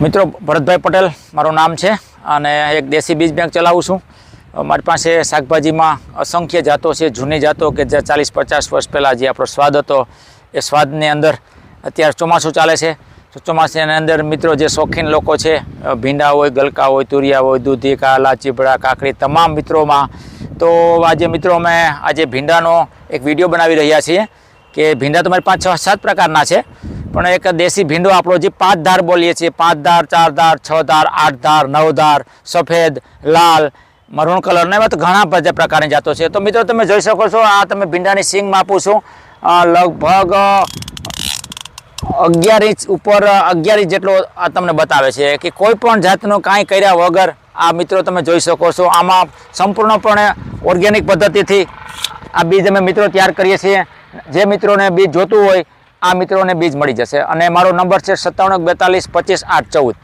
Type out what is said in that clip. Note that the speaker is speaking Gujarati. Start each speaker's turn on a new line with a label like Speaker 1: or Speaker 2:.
Speaker 1: મિત્રો ભરતભાઈ પટેલ મારું નામ છે અને એક દેશી બીજ બેંક ચલાવું છું। મારી પાસે શાકભાજીમાં અસંખ્ય જાતો છે, જૂની જાતો કે જે 40-50 વર્ષ પહેલાં જે આપણો સ્વાદ હતો એ સ્વાદની અંદર અત્યારે ચોમાસું ચાલે છે તો ચોમાસાની અંદર મિત્રો જે શોખીન લોકો છે, ભીંડા હોય, ગલકા હોય, તુરિયા હોય, દૂધી, કાલા, ચીબડા, કાકડી, તમામ મિત્રોમાં તો આજે મિત્રો અમે આજે ભીંડાનો એક વિડીયો બનાવી રહ્યા છીએ કે ભીંડા તો મારી પાસે 6-7 પ્રકારના છે, પણ એક દેશી ભીંડો આપણો જે 5 ધાર બોલીએ છીએ, 5 ધાર, 4 ધાર, 6 ધાર, 8 ધાર, 9 ધાર, સફેદ, લાલ, મરૂન કલર ને એવા તો ઘણા બધા પ્રકારની જાતો છે। તો મિત્રો તમે જોઈ શકો છો, આ તમે ભીંડાની સિંગ માપું છું, લગભગ 11 ઇંચ ઉપર 11 ઇંચ જેટલો આ તમને બતાવે છે કે કોઈ પણ જાતનું કાંઈ કર્યા વગર આ મિત્રો તમે જોઈ શકો છો। આમાં સંપૂર્ણપણે ઓર્ગેનિક પદ્ધતિથી આ બીજ અમે મિત્રો તૈયાર કરીએ છીએ। જે મિત્રોને બીજ જોતું હોય આ મિત્રોને બીજ મળી જશે અને મારો નંબર છે 9742 25 8 14।